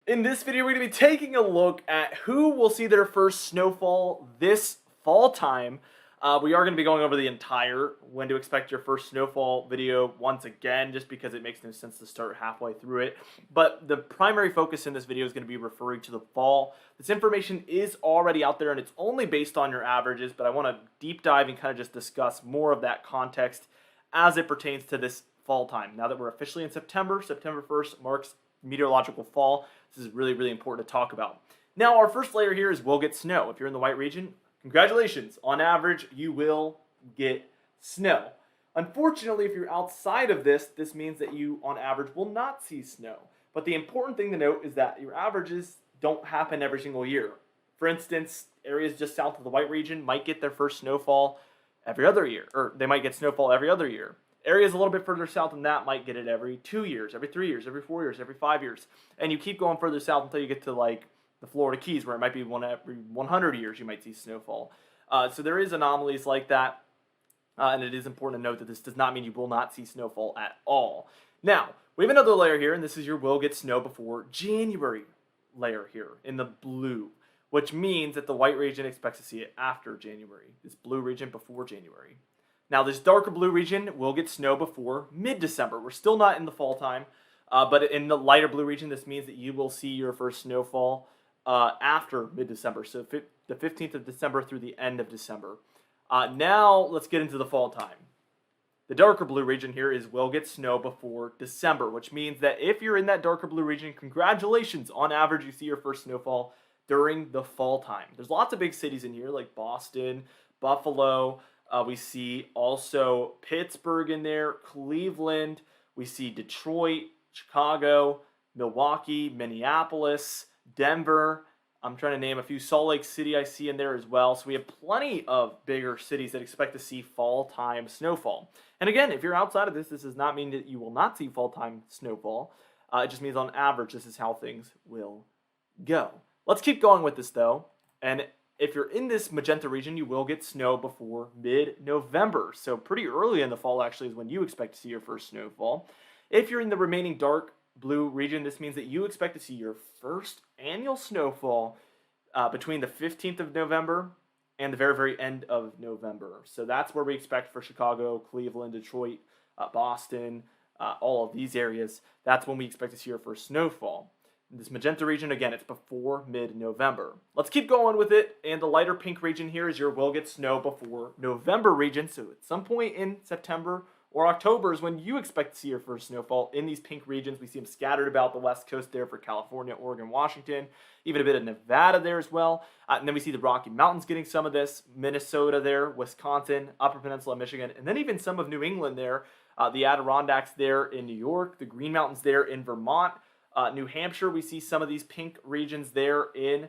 In this video, we're going to be taking a look at who will see their first snowfall this fall time. We are going to be going over the entire when to expect your first snowfall video once again, just because it makes no sense to start halfway through it. But the primary focus in this video is going to be referring to the fall. This information is already out there and it's only based on your averages, but I want to deep dive and kind of just discuss more of that context as it pertains to this fall time. Now that we're officially in September, September 1st marks meteorological fall. This is really, really important to talk about. Now, our first layer here is we'll get snow. If you're in the white region, congratulations. On average, you will get snow. Unfortunately, if you're outside of this means that you, on average, will not see snow. But the important thing to note is that your averages don't happen every single year. For instance, areas just south of the white region might get their first snowfall every other year, or they might get snowfall every other year. Areas a little bit further south than that might get it every 2 years, every 3 years, every 4 years, every 5 years. And you keep going further south until you get to like the Florida Keys, where it might be one every 100 years you might see snowfall. So there is anomalies like that. And it is important to note that this does not mean you will not see snowfall at all. Now, we have another layer here, and this is your will get snow before January layer here in the blue, which means that the white region expects to see it after January. This blue region before January. Now, this darker blue region will get snow before mid-December. We're still not in the fall time, but in the lighter blue region, this means that you will see your first snowfall after mid-December, so the 15th of December through the end of December. Now, let's get into the fall time. The darker blue region here is will get snow before December, which means that if you're in that darker blue region, congratulations. On average, you see your first snowfall during the fall time. There's lots of big cities in here like Boston, Buffalo. We see also Pittsburgh in there, Cleveland. We see Detroit, Chicago, Milwaukee, Minneapolis, Denver. I'm trying to name a few. Salt Lake City I see in there as well. So we have plenty of bigger cities that expect to see fall time snowfall. And again, if you're outside of this does not mean that you will not see fall time snowfall. It just means on average this is how things will go. Let's keep going with this though. And if you're in this magenta region, you will get snow before mid-November. So pretty early in the fall actually is when you expect to see your first snowfall. If you're in the remaining dark blue region, this means that you expect to see your first annual snowfall between the 15th of November and the very, very end of November. So that's where we expect for Chicago, Cleveland, Detroit, Boston, all of these areas. That's when we expect to see your first snowfall. In this magenta region, again, it's before mid-November. Let's keep going with it. And the lighter pink region here is your will get snow before November region. So at some point in September or October is when you expect to see your first snowfall in these pink regions. We see them scattered about the west coast there for California, Oregon, Washington, even a bit of Nevada there as well. And then we see the Rocky Mountains getting some of this, Minnesota there, Wisconsin, Upper Peninsula, Michigan, and then even some of New England there, the Adirondacks there in New York, the Green Mountains there in Vermont. New Hampshire, we see some of these pink regions there in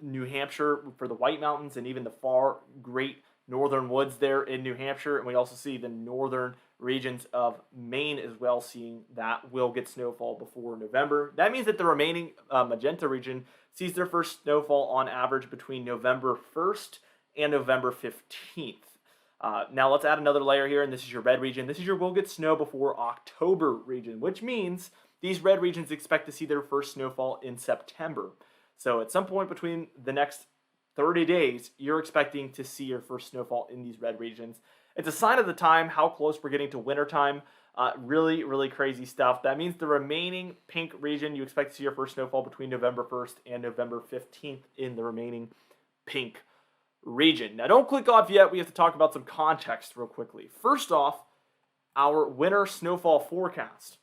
New Hampshire for the White Mountains and even the far great northern woods there in New Hampshire. And we also see the northern regions of Maine as well, seeing that will get snowfall before November. That means that the remaining magenta region sees their first snowfall on average between November 1st and November 15th. Now let's add another layer here, and this is your red region. This is your will get snow before October region, which means these red regions expect to see their first snowfall in September. So at some point between the next 30 days, you're expecting to see your first snowfall in these red regions. It's a sign of the time, how close we're getting to wintertime. Really, really crazy stuff. That means the remaining pink region, you expect to see your first snowfall between November 1st and November 15th in the remaining pink region. Now don't click off yet. We have to talk about some context real quickly. First off, our winter snowfall forecast.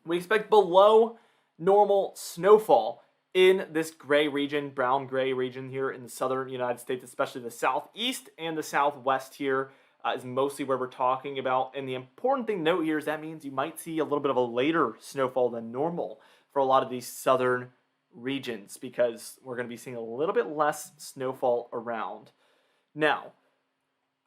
We expect below normal snowfall in this gray region, brown gray region here in the southern United States, especially the southeast and the southwest here is mostly where we're talking about. And the important thing to note here is that means you might see a little bit of a later snowfall than normal for a lot of these southern regions because we're going to be seeing a little bit less snowfall around. Now,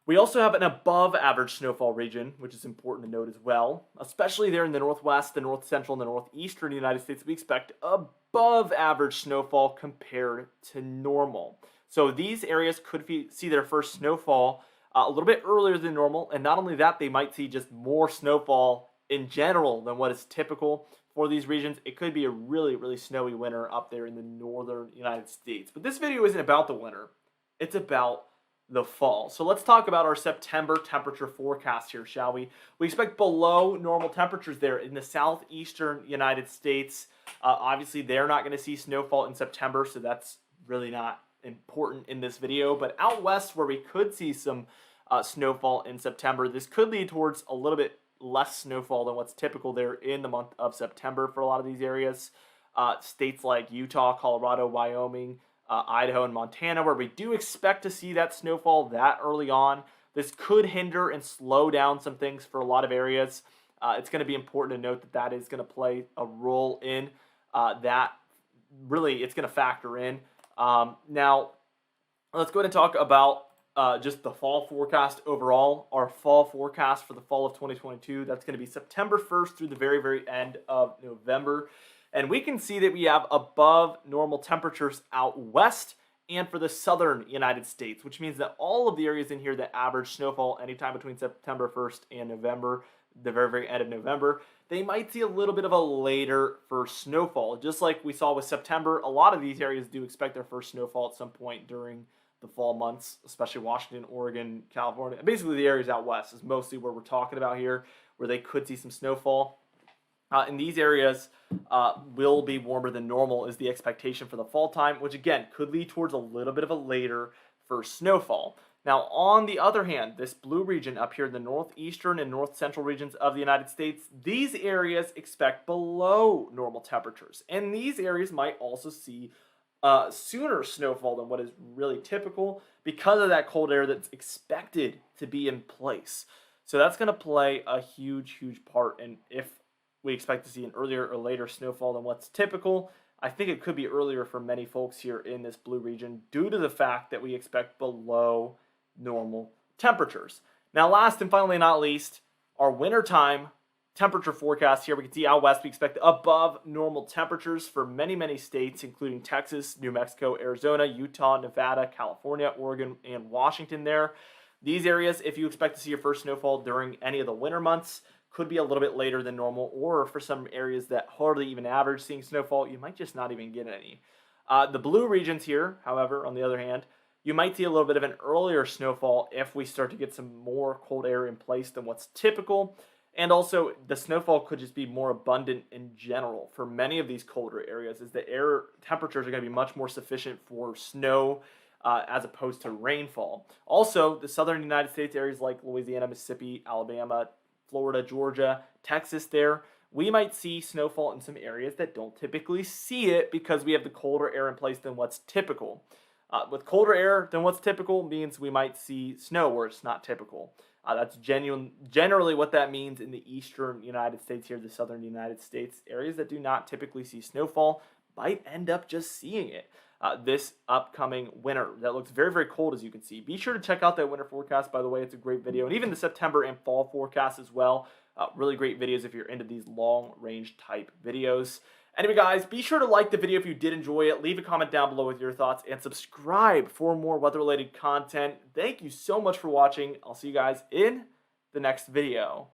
we also have an above average snowfall region, which is important to note as well, especially there in the northwest, the north central, and the northeastern United States. We expect above average snowfall compared to normal. So these areas could see their first snowfall a little bit earlier than normal, and not only that, they might see just more snowfall in general than what is typical for these regions, it could be a really, really snowy winter up there in the northern United States. But this video isn't about the winter. It's about the fall. So let's talk about our September temperature forecast here, shall we? We expect below normal temperatures there in the southeastern United States. Obviously, they're not going to see snowfall in September, so that's really not important in this video. But out west, where we could see some snowfall in September, this could lead towards a little bit less snowfall than what's typical there in the month of September for a lot of these areas. States like Utah, Colorado, Wyoming, Idaho, and Montana, where we do expect to see that snowfall that early on. This could hinder and slow down some things for a lot of areas. It's going to be important to note that that is going to play a role in that. Really, it's going to factor in. Now, let's go ahead and talk about just the fall forecast overall. Our fall forecast for the fall of 2022, that's going to be September 1st through the very, very end of November. And we can see that we have above normal temperatures out west and for the southern United States, which means that all of the areas in here that average snowfall anytime between September 1st and November, the very, very end of November, they might see a little bit of a later first snowfall. Just like we saw with September, a lot of these areas do expect their first snowfall at some point during the fall months, especially Washington, Oregon, California. Basically, the areas out west is mostly where we're talking about here, where they could see some snowfall. In these areas, will be warmer than normal is the expectation for the fall time, which again could lead towards a little bit of a later first snowfall. Now, on the other hand, this blue region up here in the northeastern and north central regions of the United States, these areas expect below normal temperatures. And these areas might also see sooner snowfall than what is really typical because of that cold air that's expected to be in place. So that's going to play a huge, huge part in if we expect to see an earlier or later snowfall than what's typical. I think it could be earlier for many folks here in this blue region due to the fact that we expect below normal temperatures. Now, last and finally not least, our wintertime temperature forecast here. We can see out west we expect above normal temperatures for many, many states, including Texas, New Mexico, Arizona, Utah, Nevada, California, Oregon, and Washington there. These areas, if you expect to see your first snowfall during any of the winter months, could be a little bit later than normal, or for some areas that hardly even average seeing snowfall, you might just not even get any. The blue regions here, however, on the other hand, you might see a little bit of an earlier snowfall if we start to get some more cold air in place than what's typical. And also, the snowfall could just be more abundant in general for many of these colder areas, as the air temperatures are going to be much more sufficient for snow as opposed to rainfall. Also, the southern United States areas like Louisiana, Mississippi, Alabama, Florida, Georgia, Texas there, we might see snowfall in some areas that don't typically see it because we have the colder air in place than what's typical. With colder air than what's typical means we might see snow where it's not typical. That's generally what that means in the eastern United States here, the southern United States. Areas that do not typically see snowfall might end up just seeing it this upcoming winter. That looks very, very cold, as you can see. Be sure to check out that winter forecast, by the way. It's a great video. And even the September and fall forecast as well. Really great videos if you're into these long-range type videos. Anyway, guys, be sure to like the video if you did enjoy it. Leave a comment down below with your thoughts and subscribe for more weather-related content. Thank you so much for watching. I'll see you guys in the next video.